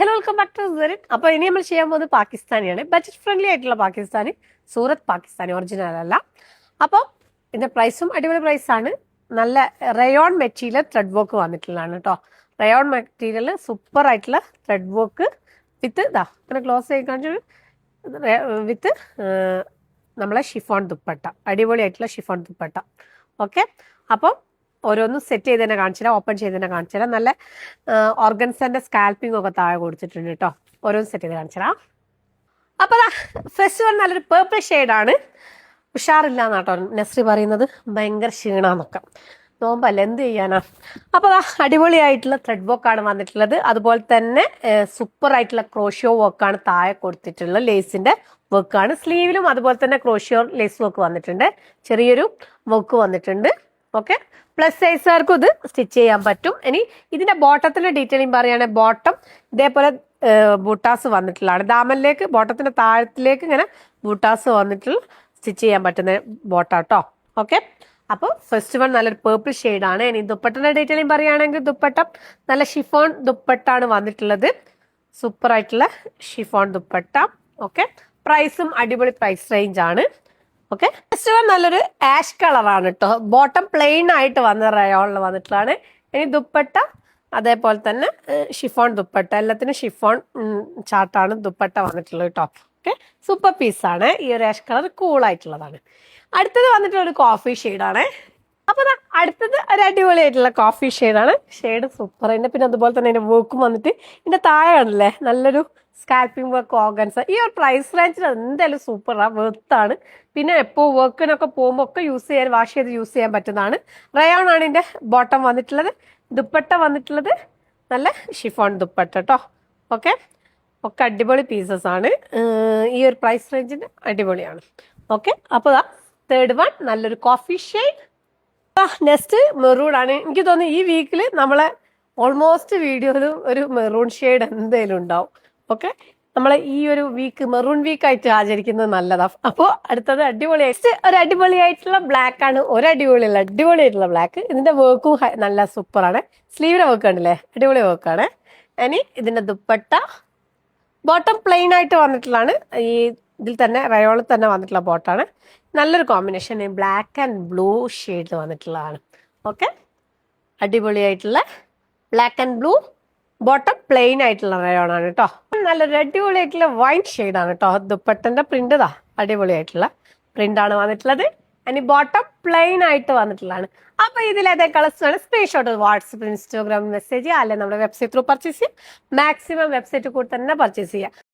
Hello welcome back to Serin. അപ്പോൾ ഇനി നമ്മൾ ചെയ്യാൻ പോകുന്നത് പാകിസ്ഥാനിയാണ്. ബഡ്ജറ്റ് ഫ്രണ്ട്ലി ആയിട്ടുള്ള പാകിസ്ഥാനി, സൂറത്ത് പാകിസ്ഥാനി, ഒറിജിനൽ അല്ല. അപ്പോൾ ഇതിന്റെ പ്രൈസും അടിപൊളി പ്രൈസാണ്. നല്ല റയോൺ മെറ്റീരിയൽ ത്രെഡ് വർക്ക് വന്നിട്ടുള്ളതാണ് കേട്ടോ. റയോൺ മെറ്റീരിയൽ സൂപ്പർ ആയിട്ടുള്ള ത്രെഡ് വർക്ക് വിത്ത് ഇതാ ഇങ്ങനെ ക്ലോസ് ആയി കാണിച്ചു വിത്ത് നമ്മളെ ഷിഫോൺ ദുപ്പട്ട, അടിപൊളിയായിട്ടുള്ള ഷിഫോൺ ദുപ്പട്ട. ഓക്കെ, അപ്പം ഓരോന്നും സെറ്റ് ചെയ്ത് തന്നെ കാണിച്ചുതരാം, ഓപ്പൺ ചെയ്ത് തന്നെ കാണിച്ചുതരാം. നല്ല ഓർഗൻസന്റെ സ്കാൽപ്പിംഗ് ഒക്കെ താഴെ കൊടുത്തിട്ടുണ്ട് കേട്ടോ. ഓരോന്നും സെറ്റ് ചെയ്ത് കാണിച്ചുതരാം. അപ്പൊ ഫസ്റ്റ് വൺ നല്ലൊരു പേർപ്പിൾ ഷെയ്ഡാണ്. ഉഷാറില്ല എന്നാട്ടോ നസ്രി പറയുന്നത്, ഭയങ്കര ക്ഷീണാന്നൊക്കെ. നോമ്പല്ല, എന്ത് ചെയ്യാനാ. അപ്പൊ അടിപൊളിയായിട്ടുള്ള ത്രെഡ് വർക്കാണ് വന്നിട്ടുള്ളത്. അതുപോലെ തന്നെ സൂപ്പർ ആയിട്ടുള്ള ക്രോഷ്യോ വർക്കാണ് താഴെ കൊടുത്തിട്ടുള്ളത്. ലേസിന്റെ വർക്കാണ്. സ്ലീവിലും അതുപോലെ തന്നെ ക്രോഷ്യോ ലേസ് വർക്ക് വന്നിട്ടുണ്ട്. ചെറിയൊരു വർക്ക് വന്നിട്ടുണ്ട്. ഓക്കെ, പ്ലസ് സൈസുകാർക്കും ഇത് സ്റ്റിച്ച് ചെയ്യാൻ പറ്റും. ഇനി ഇതിന്റെ ബോട്ടത്തിന്റെ ഡീറ്റെയിലിംഗ് പറയുകയാണെങ്കിൽ ബോട്ടം ഇതേപോലെ ബൂട്ടാസ് വന്നിട്ടുള്ളതാണ്. ദാമനിലേക്ക് ബോട്ടത്തിന്റെ താഴത്തിലേക്ക് ഇങ്ങനെ ബൂട്ടാസ് വന്നിട്ടുള്ള സ്റ്റിച്ച് ചെയ്യാൻ പറ്റുന്ന ബോട്ടാട്ടോ. ഓക്കെ, അപ്പോൾ ഫസ്റ്റ് വൺ നല്ലൊരു പേർപ്പിൾ ഷെയ്ഡാണ്. ഇനി ദുപ്പട്ടന്റെ ഡീറ്റെയിലിംഗ് പറയുകയാണെങ്കിൽ ദുപ്പട്ടം നല്ല ഷിഫോൺ ദുപ്പട്ടാണ് വന്നിട്ടുള്ളത്. സൂപ്പർ ആയിട്ടുള്ള ഷിഫോൺ ദുപ്പട്ട. ഓക്കെ, പ്രൈസും അടിപൊളി പ്രൈസ് റേഞ്ച് ആണ്. ഓക്കെ, ഫസ്റ്റ് വൺ നല്ലൊരു ആഷ് കളറാണ് കേട്ടോ. ബോട്ടം പ്ലെയിൻ ആയിട്ട് വന്ന റയോണിൽ വന്നിട്ടുള്ളതാണ്. ഇനി ദുപ്പട്ട അതേപോലെ തന്നെ ഷിഫോൺ ദുപ്പട്ട, എല്ലാത്തിനും ഷിഫോൺ ചാർട്ടാണ് ദുപ്പട്ട വന്നിട്ടുള്ളത് കേട്ടോ. ഓക്കെ, സൂപ്പർ പീസാണ്. ഈ ഒരു ആഷ് കളർ കൂളായിട്ടുള്ളതാണ്. അടുത്തത് വന്നിട്ടുള്ള ഒരു കോഫി ഷെയ്ഡാണ്. അപ്പൊ അടുത്തത് ഒരു അടിപൊളിയായിട്ടുള്ള കോഫി ഷെയ്ഡാണ്. ഷെയ്ഡ് സൂപ്പർ തന്നെ. പിന്നെ അതുപോലെ തന്നെ അതിന്റെ വർക്കും വന്നിട്ട് ഇതിന്റെ താഴെ ആണല്ലേ നല്ലൊരു സ്കാൽപ്പിംഗ് വർക്ക് ഓർഗൻസ്. ഈ ഒരു പ്രൈസ് റേഞ്ചിൽ എന്തായാലും സൂപ്പറാണ്, വെർത്താണ്. പിന്നെ എപ്പോൾ വർക്കിനൊക്കെ പോകുമ്പോൾ ഒക്കെ യൂസ് ചെയ്യാൻ, വാഷ് ചെയ്ത് യൂസ് ചെയ്യാൻ പറ്റുന്നതാണ്. റയോൺ ആണ് ഇതിന്റെ ബോട്ടം വന്നിട്ടുള്ളത്. ദുപ്പട്ട വന്നിട്ടുള്ളത് നല്ല ഷിഫോൺ ദുപ്പട്ട കേട്ടോ. ഓക്കെ, ഒക്കെ അടിപൊളി പീസസ് ആണ്. ഈ ഒരു പ്രൈസ് റേഞ്ചിന് അടിപൊളിയാണ്. ഓക്കെ, അപ്പോൾ തേർഡ് വൺ നല്ലൊരു കോഫി ഷെയ്ഡ്. നെക്സ്റ്റ് മെറൂൺ ആണ്. എനിക്ക് തോന്നുന്നു ഈ വീക്കിൽ നമ്മളെ ഓൾമോസ്റ്റ് വീഡിയോയിൽ ഒരു മെറൂൺ ഷെയ്ഡ് എന്തായാലും ഉണ്ടാവും. ഓക്കെ, നമ്മളെ ഈ ഒരു വീക്ക് മെറൂൺ വീക്ക് ആയിട്ട് ആചരിക്കുന്നത് നല്ലതാ. അപ്പോൾ അടുത്തത് അടിപൊളിയായിട്ട് ഒരു അടിപൊളിയായിട്ടുള്ള ബ്ലാക്ക് ആണ്. അടിപൊളിയായിട്ടുള്ള ബ്ലാക്ക്. ഇതിന്റെ വർക്കും നല്ല സൂപ്പറാണ്. സ്ലീവിന്റെ വർക്ക് ഉണ്ടല്ലേ, അടിപൊളി വർക്കാണ്. ഇനി ഇതിന്റെ ദുപ്പട്ട ബോട്ടം പ്ലെയിൻ ആയിട്ട് വന്നിട്ടുള്ളതാണ്. ഈ ഇതിൽ തന്നെ റയോണിൽ തന്നെ വന്നിട്ടുള്ള ബോട്ടാണ്. നല്ലൊരു കോമ്പിനേഷൻ, ബ്ലാക്ക് ആൻഡ് ബ്ലൂ ഷെയ്ഡിൽ വന്നിട്ടുള്ളതാണ്. ഓക്കെ, അടിപൊളിയായിട്ടുള്ള black and blue bottom plain ആയിട്ടുള്ള റയോൺ ആണ് കേട്ടോ. നല്ലൊരു അടിപൊളിയായിട്ടുള്ള വൈൻ ഷെയ്ഡാണ് കേട്ടോ. ദുപ്പട്ടന്റെ പ്രിന്റ് അടിപൊളിയായിട്ടുള്ള പ്രിന്റ് ആണ് വന്നിട്ടുള്ളത്. ഇനി ബോട്ടം പ്ലെയിൻ ആയിട്ട് വന്നിട്ടുള്ളതാണ്. അപ്പൊ ഇതിലേതെ കളേഴ്സ് ആണ് സ്ക്രീൻഷോട്ട് വാട്സപ്പ്, ഇൻസ്റ്റാഗ്രാം മെസ്സേജ്, അല്ലെങ്കിൽ നമ്മുടെ വെബ്സൈറ്റ് ത്രൂ പർച്ചേസ് ചെയ്യാം. മാക്സിമം വെബ്സൈറ്റ് കൂടി തന്നെ പർച്ചേസ് ചെയ്യാം.